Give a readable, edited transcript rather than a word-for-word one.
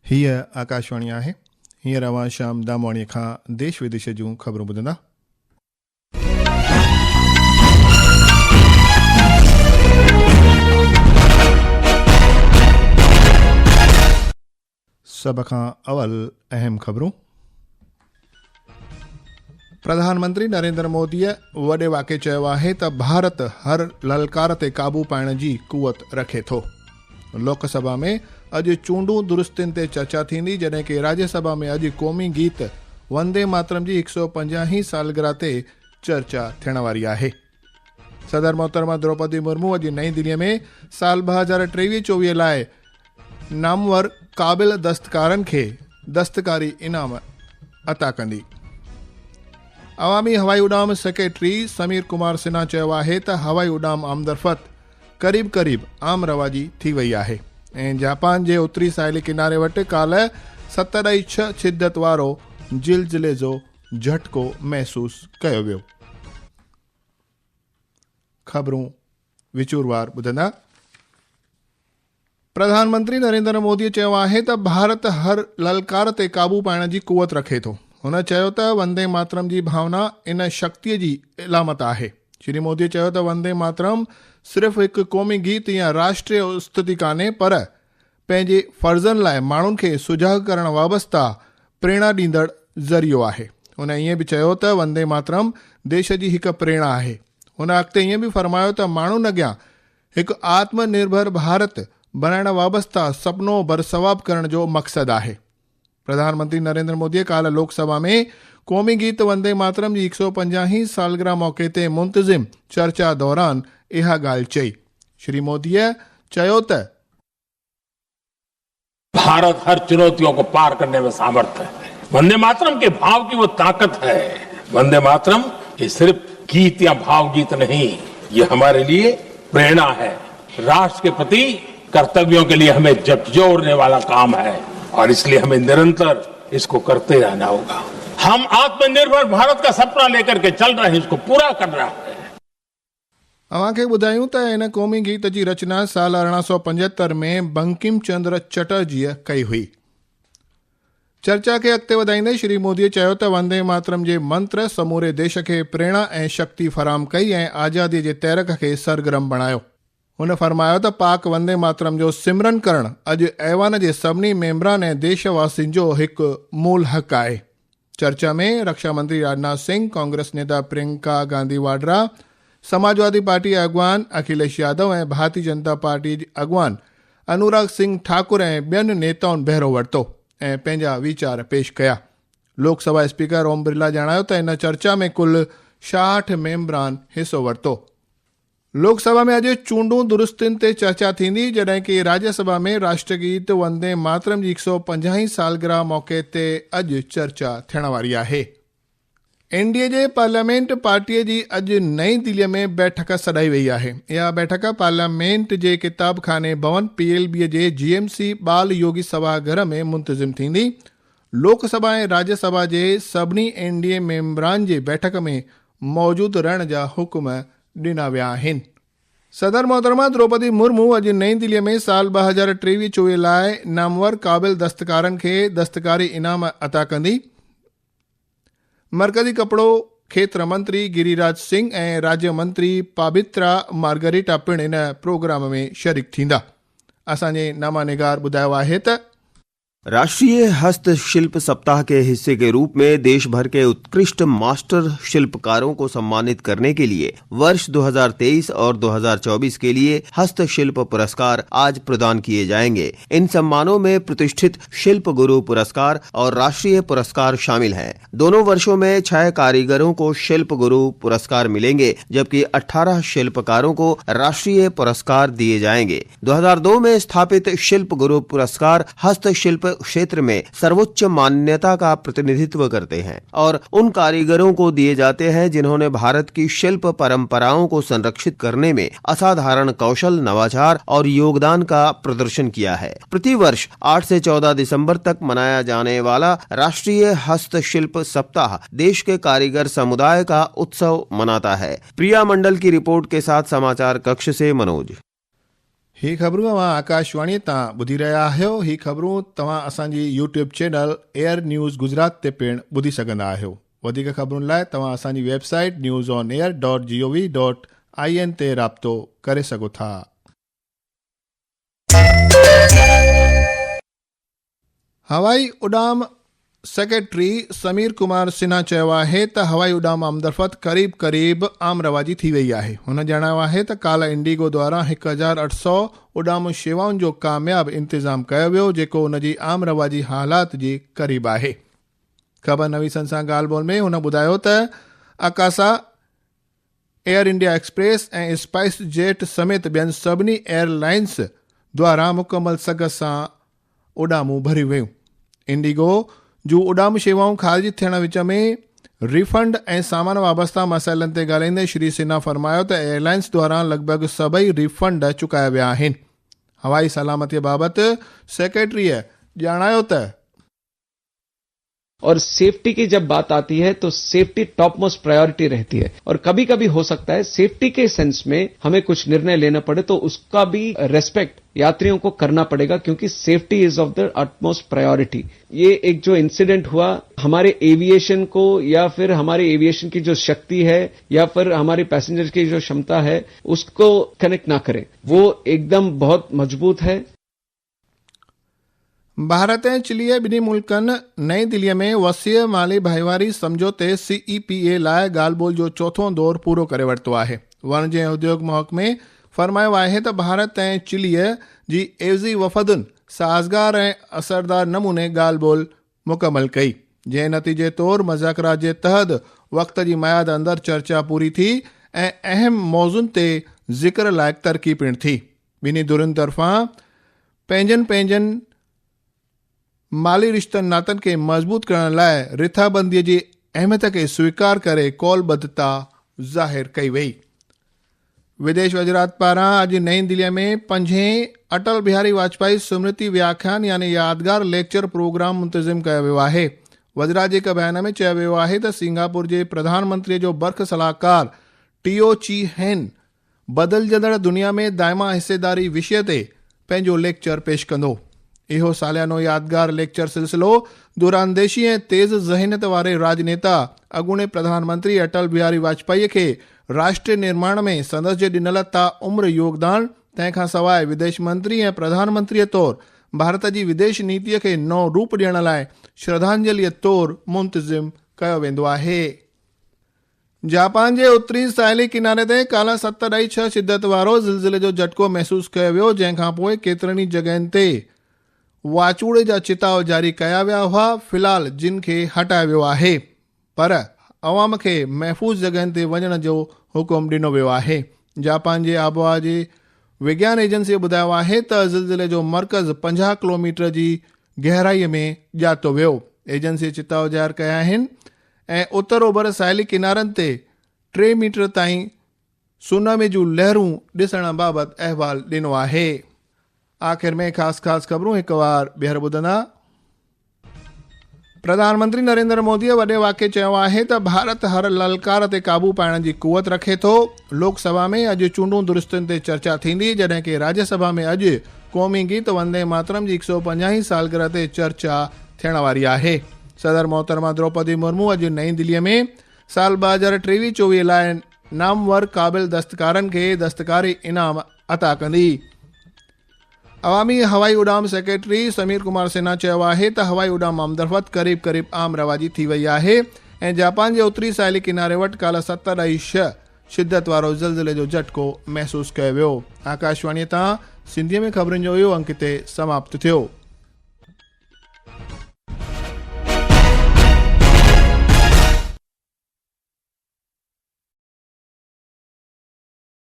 हीअ आकाशवाणी आहे। हींअर अवां शाम दामवाणीअ खां देश विदेश जूं ख़बरूं ॿुधंदा। सभ खां अवल अहम ख़बरूं। प्रधानमंत्री नरेंद्र मोदीअ वॾे वाक़े चयो आहे त भारत हर ललकार ते क़ाबू पाइण जी कुवत रखे थो। लोकसभा में अॼु चूंडूं दुरुस्तियुनि ते चर्चा थींदी, जॾहिं कि राज्यसभा में अॼु क़ौमी गीत वंदे मातरम जी 150 सालगिरह ते चर्चा थियण वारी आहे। सदर मोहतरमा द्रौपदी मुर्मू अॼु नई दिल्लीअ में साल 2023-24 लाइ नामवर क़ाबिल दस्तकारनि खे दस्तकारी इनाम अता कंदी। अवामी हवाई उॾाम सेक्रेटरी समीर कुमार सिन्हा चयो आहे त हवाई उॾाम आमदरफ़त क़रीब आम रवाजी थी वई आहे ऐं जापान जे उत्तरी साहिली किनारे वटि काल्ह 7.6 शिदत वारो ज़िलज़िले जो झटको महसूस कयो वियो। ख़बरूं विचूरवार ॿुधंदा। प्रधानमंत्री नरेंद्र मोदीअ चयो आहे त भारत हर ललकार ते क़ाबू पाइण जी कुवत रखे थो। हुन चयो त वंदे मातरम जी भावना इन शक्तिअ जी इलामत आहे। श्री मोदीअ चयो त वंदे मातरम सिर्फ़ु हिकु क़ौमी गीत या राष्ट्रीय स्तुति कान्हे, पर पंहिंजे फ़र्ज़नि लाइ माण्हुनि खे सुजाॻ करण वाबस्ता प्रेरणा ॾींदड़ ज़रियो आहे। हुन ईअं बि चयो त वंदे मातरम देश जी हिकु प्रेरणा आहे। हुन अॻिते ईअं बि फरमायो त माण्हुनि अॻियां हिकु आत्मनिर्भर भारत बनाइण वाबस्ता सपनो बरसवाब करण जो मक़सदु आहे। प्रधानमंत्री नरेंद्र मोदीअ काल्ह लोकसभा में क़ौमी गीत वंदे मातरम जी 150 सालगिरह मौक़े ते मुंतज़िम चर्चा दौरान इहा ॻाल्हि चई। श्री मोदीअ चयो त भारत हर चुनौतियों को पार करने में सामर्थ्य है। वंदे मातरम के भाव की वो ताकत है। वंदे मातरम ये सिर्फ गीत या भाव गीत नहीं, ये हमारे लिए प्रेरणा है। राष्ट्र के प्रति कर्तव्यों के लिए हमें झकझोरने वाला काम है और इसलिए हमें निरंतर इसको करते रहना होगा। हम आत्मनिर्भर भारत का सपना लेकर के चल रहे हैं, इसको पूरा कर रहा है। अवां खे ॿुधायूं त हिन क़ौमी गीत जी रचना साल 1875 में बंकिम चंद्र चटर्जीअ कई हुई। चर्चा खे अॻिते वधाईंदे श्री मोदीअ चयो त वंदे मातरम जे मंत्र समूरे देश खे प्रेरणा ऐं शक्ति फराहम कई ऐं आज़ादीअ जे तहरीक खे सरगर्म बणायो। हुन फरमायो त पाक वंदे मातरम जो सिमरन करणु अॼु ऐवान जे सभिनी मेंबरान ऐं देशवासियुनि जो हिकु मूल हक़ आहे। चर्चा में रक्षा मंत्री राजनाथ सिंह, कांग्रेस नेता प्रियंका गांधी वाड्रा, समाजवादी पार्टी अॻवान अखिलेश यादव ऐं भारतीय जनता पार्टी अॻवान अनुराग सिंह ठाकुर ऐं ॿियनि नेताउनि बहिरो वरितो ऐं पंहिंजा वीचार पेश कया। लोकसभा स्पीकर ओम बिरला जणायो त हिन चर्चा में कुल 66 मेंबरान हिसो वरितो। लोकसभा में अॼु चूंडूं दुरुस्तियुनि ते चर्चा थींदी, जॾहिं कि राज्यसभा में राष्ट्रगीत वंदे मातरम जी 150 सालगिरह मौक़े ते अॼु चर्चा थियण वारी आहे। एनडीए जे पार्लियामेंट पार्टीअ जी अॼु नई दिल्लीअ में बैठक सॾाई वई आहे। इहा बैठक पार्लियामेंट जे किताबखाने भवन PLB जे GMC बाल योगी सभाघर में मुंतज़िम थींदी। लोकसभा ऐं राज्यसभा जे सभिनी एनडीए मेंबरान जे बैठक में मौजूदु रहण जा हुकुम ॾिना विया आहिनि। सदर मोहतरमा द्रौपदी मुर्मू अॼु नई दिल्लीअ में साल 2023-24 लाइ नामवर क़ाबिल दस्तकारनि खे दस्तकारी इनाम अता कंदी। मरकज़ी कपिड़ो खेत्र मंत्री गिरिराज सिंह ऐं राज्य मंत्री पाबित्रा मार्गरीटा पिणु इन प्रोग्राम में शरीक थींदा। असांजे नामानिगार ॿुधायो आहे त राष्ट्रीय हस्तशिल्प सप्ताह के हिस्से के रूप में देश भर के उत्कृष्ट मास्टर शिल्पकारों को सम्मानित करने के लिए वर्ष 2023 और 2024 के लिए हस्तशिल्प पुरस्कार आज प्रदान किए जाएंगे। इन सम्मानों में प्रतिष्ठित शिल्प गुरु पुरस्कार और राष्ट्रीय पुरस्कार शामिल हैं। दोनों वर्षों में 6 कारीगरों को शिल्प गुरु पुरस्कार मिलेंगे, जबकि 18 शिल्पकारों को राष्ट्रीय पुरस्कार दिए जाएंगे। 2002 में स्थापित शिल्प गुरु पुरस्कार हस्तशिल्प क्षेत्र में सर्वोच्च मान्यता का प्रतिनिधित्व करते हैं और उन कारीगरों को दिए जाते हैं जिन्होंने भारत की शिल्प परंपराओं को संरक्षित करने में असाधारण कौशल, नवाचार और योगदान का प्रदर्शन किया है। प्रतिवर्ष 8 से 14 दिसंबर तक मनाया जाने वाला राष्ट्रीय हस्तशिल्प सप्ताह देश के कारीगर समुदाय का उत्सव मनाता है। प्रिया मंडल की रिपोर्ट के साथ समाचार कक्ष से मनोज। ही ख़बरूं तव्हां आकाशवाणी तां ॿुधी रहिया आहियो। ही ख़बरूं तव्हां असांजी YouTube channel air news Gujarat ते पिणु ॿुधी सघंदा आहियो। वधीक ख़बरुनि लाइ तव्हां असांजी वेबसाइट newsonair.gov.in ते राब्तो करे सघो था। हवाई उॾाम सेक्रेटरी समीर कुमार सिन्हा चयो आहे त हवाई उॾाम आमदरफ़त क़रीब आम रवाजी थी वई आहे। हुन ॼाणायो आहे त काल्ह इंडिगो द्वारा 1800 उॾाम शेवाउनि जो कामयाब इंतज़ाम कयो वियो, जेको उन जी आम रवाजी हालात जे क़रीब आहे। ख़बर नवीसन सां ॻाल्हि ॿोल में हुन ॿुधायो त अकासा, एयर इंडिया एक्सप्रेस ऐं स्पाइस जेट समेत ॿियनि सभिनी एयरलाइंस द्वारा मुकमल सघ सां उॾामूं भरियूं वयूं। इंडिगो जूं उॾाम शेवाऊं ख़ारिज थियण विच में रिफंड ऐं सामान वाबस्ता मसइलनि ते ॻाल्हाईंदे श्री सिन्हा फरमायो त एयरलाइंस द्वारा लॻभॻि सभई रिफंड चुकाया विया आहिनि। हवाई सलामतीअ बाबति सेक्रेटरीअ ॼाणायो त और सेफ्टी की जब बात आती है तो सेफ्टी टॉप मोस्ट प्रायोरिटी रहती है, और कभी कभी हो सकता है सेफ्टी के सेंस में हमें कुछ निर्णय लेना पड़े तो उसका भी रेस्पेक्ट यात्रियों को करना पड़ेगा, क्योंकि safety is of the utmost priority. ये एक जो इंसिडेंट हुआ हमारे एविएशन को या फिर हमारे एविएशन की जो शक्ति है या फिर हमारे पैसेंजर की जो क्षमता है उसको कनेक्ट ना करें, वो एकदम बहुत मजबूत है। भारत ऐं चिलीअ ॿिन्ही मुल्कनि नई दिल्लीअ में वसीअ माली भाईवारी समझौते CEPA लाइ ॻाल्हि ॿोल जो चोथों दौरु पूरो करे वरितो आहे। वाणिज्य ऐं उद्योग महकमे फरमायो आहे त भारत ऐं चिलीअ जी एवज़ी वफ़दुनि साज़गार ऐं असरदार नमूने ॻाल्हि ॿोल मुकमल कई, जंहिं नतीजे तौरु मुज़ाकरात जे तहत वक़्त जी मयाद अंदरि चर्चा पूरी थी ऐं अहम मौज़ुनि ते ज़िक्र लाइक़ तरक़ी पिणु थी। ॿिन्ही धुरियुनि तरफ़ां पंहिंजनि माली रिश्तनि नातनि खे मज़बूत करण लाइ रिथाबंदीअ जी अहमियत खे स्वीकार करे कौलबद्धता ज़ाहिर कई वई। विदेश वज़ीरात पारां अॼु नई दिल्लीअ में 5हें अटल बिहारी वाजपेयी स्मृति व्याख्यान यानी यादगार लेक्चर प्रोग्राम मुंतज़िम कयो वियो आहे। वज़ीरात जे हिक बयान में चयो वियो आहे त सिंगापुर जे प्रधानमंत्रीअ जो बर्ख सलाहकार टीओ ची हेन बदिलजंदड़ दुनिया में दाइमा हिसेदारी विषय ते पंहिंजो लेक्चर पेश कंदो। इहो सालियानो यादगार लेक्चर सिलसिलो दूरांदेशी ऐं तेज़ ज़हनियत वारे राजनेता अॻूणे प्रधानमंत्री अटल बिहारी वाजपेयी खे राष्ट्र निर्माण में संदसि जे ॾिनल ताउम्र योगदान, तंहिंखां सवाइ विदेश मंत्री ऐं प्रधानमंत्रीअ तौरु भारत जी विदेश नीतिअ खे नओं रूप ॾियण लाइ श्रद्धांजलिअ तौरु मुंतज़िम कयो वेंदो आहे। जापान जे उत्तरी साहिली किनारे ते काल्ह 7.6 शिदत वारो ज़िलज़िले जो झटको महसूसु कयो वियो, जंहिंखां पोइ केतिरनि ई जॻहियुनि ते वाचूड़े जा चिताव जारी कया विया हुआ। फ़िलहाल जिन खे हटायो वियो आहे, पर अवाम खे महफ़ूज़ जॻहियुनि ते वञण जो हुकुम ॾिनो वियो आहे। जापान जे आबहवा जी विज्ञान एजेंसीअ ॿुधायो आहे त ज़िलज़िले जो मर्कज़ 50 किलोमीटर जी गहराईअ में ॼातो वियो। एजेंसीअ चिताव ज़ाहिर कया आहिनि ऐं उत्तर ओभर साहिली किनारनि ते 3 मीटर ताईं सुनामी जूं लहरूं ॾिसण बाबति अहवालु ॾिनो आहे। आख़िर में ख़ासि ख़बरूं हिकु बार ॿीहर ॿुधंदा। प्रधानमंत्री नरेंद्र मोदीअ वॾे वाक़े चयो आहे त भारत हर ललकार ते क़ाबू पाइण जी कुवत रखे थो। लोकसभा में अॼु चूंडूं दुरुस्तनि ते चर्चा थींदी, जॾहिं कि राज्यसभा में अॼु क़ौमी गीत वंदे मातरम जी 150 सालगिरह ते चर्चा थियण वारी आहे। सदर मोहतरमा द्रौपदी मुर्मू अॼु नई दिल्लीअ में साल 2023-24 लाइ नामवर क़ाबिल दस्तकारनि खे दस्तकारी इनाम अता कंदी। अवामी हवाई उॾाम सेक्रेटरी समीर कुमार सिन्हा चयो आहे त हवाई उॾाम आमदरफ़त क़रीब आम रवाजी थी वई आहे ऐं जापान जे उत्तरी साहिली किनारे वटि काल्ह 7.6 शिदत वारो ज़िलज़िले जो झटको महसूसु कयो वियो। आकाशवाणीअ तां सिंधीअ में ख़बरुनि जो इहो अंक ते समाप्त थियो।